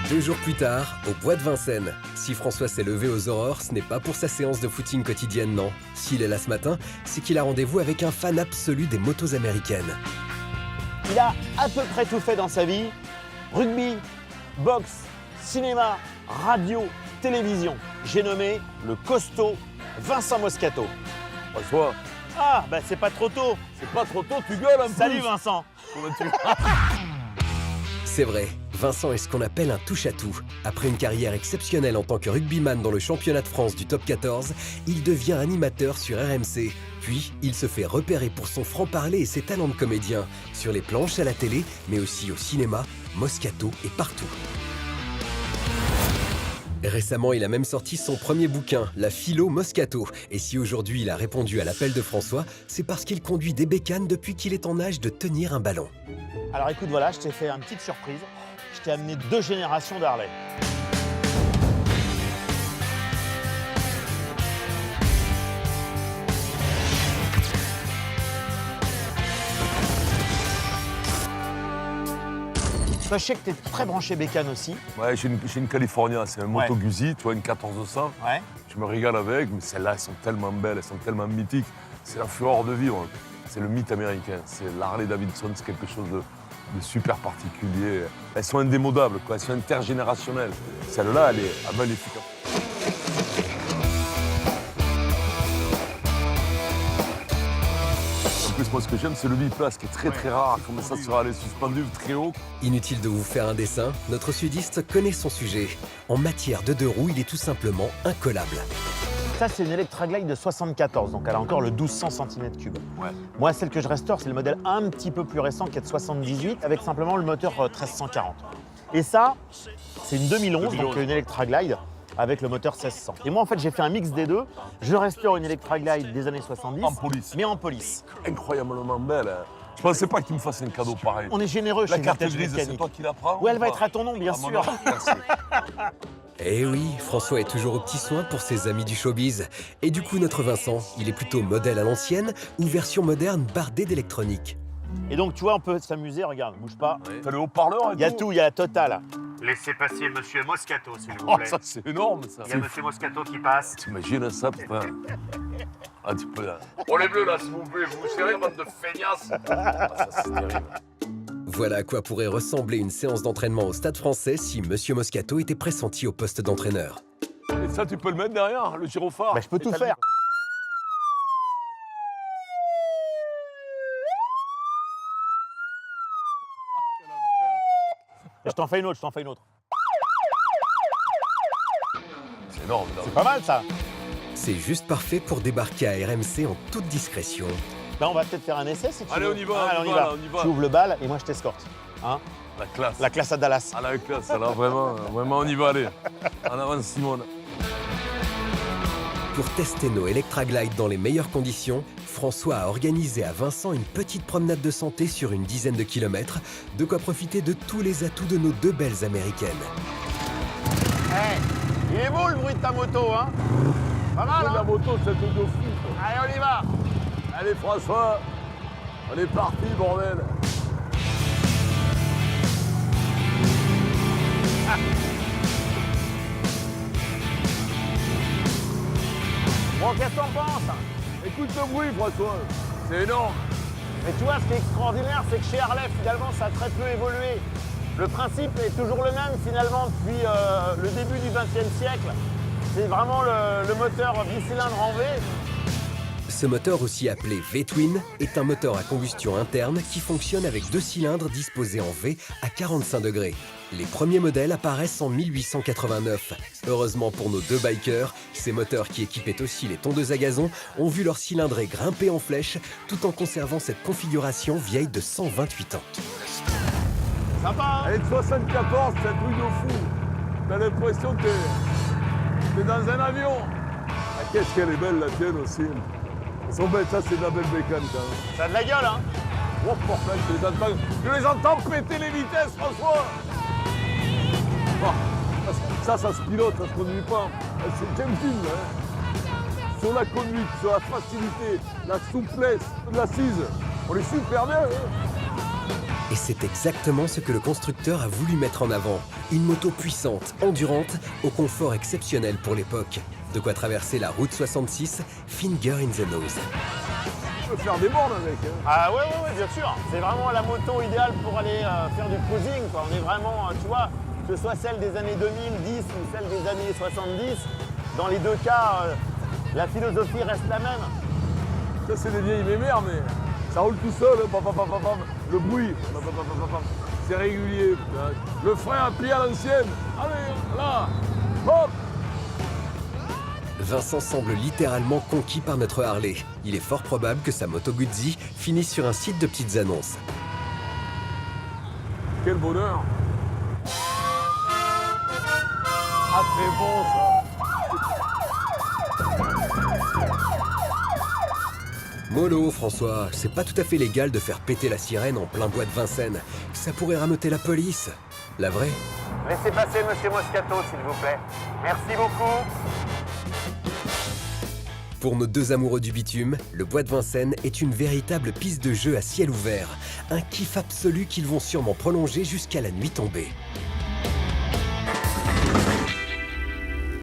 2 jours plus tard, au bois de Vincennes. Si François s'est levé aux aurores, ce n'est pas pour sa séance de footing quotidienne, non. S'il est là ce matin, c'est qu'il a rendez-vous avec un fan absolu des motos américaines. Il a à peu près tout fait dans sa vie. Rugby, boxe, cinéma, radio, télévision. J'ai nommé le costaud Vincent Moscato. François, Ah, bah c'est pas trop tôt. c'est pas trop tôt, tu gueules un peu. Salut Vincent. Comment tu C'est vrai, Vincent est ce qu'on appelle un touche-à-tout. Après une carrière exceptionnelle en tant que rugbyman dans le championnat de France du top 14, il devient animateur sur RMC. Puis, il se fait repérer pour son franc-parler et ses talents de comédien. Sur les planches, à la télé, mais aussi au cinéma, Moscato est partout. Récemment, il a même sorti son premier bouquin, La Philo Moscato. Et si aujourd'hui il a répondu à l'appel de François, c'est parce qu'il conduit des bécanes depuis qu'il est en âge de tenir un ballon. Alors écoute, voilà, je t'ai fait une petite surprise. Je t'ai amené 2 générations d'Harley. Sachez que tu es très branché bécane aussi. Ouais, j'ai une California, c'est un Moto Guzzi, tu vois, une 1400. Ouais. Je me régale avec, mais celles-là, elles sont tellement belles, elles sont tellement mythiques. C'est la fureur de vivre. C'est le mythe américain. C'est l'Harley Davidson, c'est quelque chose de super particulier. Elles sont indémodables, quoi. Elles sont intergénérationnelles. Celle-là, elle est magnifique. En plus, moi, ce que j'aime, c'est le biplace qui est très très rare. Comme ça sera allé suspendu très haut. Inutile de vous faire un dessin, notre sudiste connaît son sujet. En matière de 2 roues, il est tout simplement incollable. Ça, c'est une Electra Glide de 74, donc elle a encore le 1200 cm3. Ouais. Moi, celle que je restaure, c'est le modèle un petit peu plus récent qui est de 78, avec simplement le moteur 1340. Et ça, c'est une 2011, donc une Electra Glide avec le moteur 1600. Et moi, en fait, j'ai fait un mix des deux. Je restaure une Electra Glide des années 70, En police. mais en police. Incroyablement belle. Hein. Je pensais pas qu'il me fasse un cadeau pareil. On est généreux La chez carte Vintage grise, c'est Mécanique. toi qui la prends? Oui, elle ou va pas? être à ton nom, bien À mon sûr. nom, merci. Eh oui, François est toujours aux petits soins pour ses amis du showbiz. Et du coup, notre Vincent, il est plutôt modèle à l'ancienne ou version moderne bardée d'électronique? Et donc, tu vois, on peut s'amuser. Regarde, bouge pas. T'as le haut-parleur et Il y a tout, il y a la totale. Laissez passer Monsieur Moscato, s'il vous Oh, plaît. ça, c'est énorme, ça. Il y a Monsieur Moscato qui passe. T'imagines ça, putain? Ah, tu peux, là. Oh, les bleus, là, s'il vous plaît, vous serrez, bande de feignasses. Ah, ça, c'est terrible. Voilà à quoi pourrait ressembler une séance d'entraînement au Stade Français si Monsieur Moscato était pressenti au poste d'entraîneur. Et ça, tu peux le mettre derrière, le gyrophare? Bah, je peux tout faire. Je t'en fais une autre, C'est énorme, là. C'est pas mal, ça. C'est juste parfait pour débarquer à RMC en toute discrétion. Là, on va peut-être faire un essai, si tu Allez, veux. on y va, Allez, on y va, on y va. Tu ouvres le bal et moi, je t'escorte. Hein? La classe. La classe à Dallas. Ah, la classe, alors vraiment, on y va, aller. En avant, Simone. Pour tester nos Electra Glide dans les meilleures conditions, François a organisé à Vincent une petite promenade de santé sur une dizaine de kilomètres, de quoi profiter de tous les atouts de nos 2 belles américaines. Hey, il est beau le bruit de ta moto, hein? Pas mal, La hein? moto, c'est un truc de fou, quoi. Allez, on y va. Allez, François, on est parti, bordel. Bon, qu'est-ce que t'en penses? Écoute le bruit, François. C'est énorme. Mais tu vois, ce qui est extraordinaire, c'est que chez Harley, finalement, ça a très peu évolué. Le principe est toujours le même, finalement, depuis le début du XXe siècle. C'est vraiment le moteur bicylindre en V. Ce moteur, aussi appelé V-Twin, est un moteur à combustion interne qui fonctionne avec 2 cylindres disposés en V à 45 degrés. Les premiers modèles apparaissent en 1889. Heureusement pour nos 2 bikers, ces moteurs qui équipaient aussi les tondeuses à gazon ont vu leur cylindrée grimper en flèche tout en conservant cette configuration vieille de 128 ans. Sympa, hein? Elle est de 74, c'est un truc de fou. T'as l'impression que t'es dans un avion. Ah, qu'est-ce qu'elle est belle, la tienne aussi. Elles sont belles, ça, c'est de la belle bécane, quand même. Ça a de la gueule, hein? Oh, portail, je les entends péter les vitesses, François. Oh, ça se pilote, ça se conduit pas. C'est James Dean, hein. Sur la conduite, sur la facilité, la souplesse, l'assise. On est super bien, hein. Et c'est exactement ce que le constructeur a voulu mettre en avant. Une moto puissante, endurante, au confort exceptionnel pour l'époque. De quoi traverser la route 66, finger in the nose. On peut faire des bornes avec. Hein. Ah ouais, bien sûr. C'est vraiment la moto idéale pour aller faire du cruising, quoi. On est vraiment, tu vois, que ce soit celle des années 2010 ou celle des années 70, dans les deux cas, la philosophie reste la même. Ça, c'est des vieilles mémères, mais ça roule tout seul. Le bruit, c'est régulier. Le frein à plier à l'ancienne. Allez, là, hop. Vincent semble littéralement conquis par notre Harley. Il est fort probable que sa moto Guzzi finisse sur un site de petites annonces. Quel bonheur. Ah, c'est bon, ça. Mollo, François, c'est pas tout à fait légal de faire péter la sirène en plein bois de Vincennes. Ça pourrait rameuter la police. La vraie. Laissez passer Monsieur Moscato, s'il vous plaît. Merci beaucoup. Pour nos deux amoureux du bitume, le bois de Vincennes est une véritable piste de jeu à ciel ouvert. Un kiff absolu qu'ils vont sûrement prolonger jusqu'à la nuit tombée.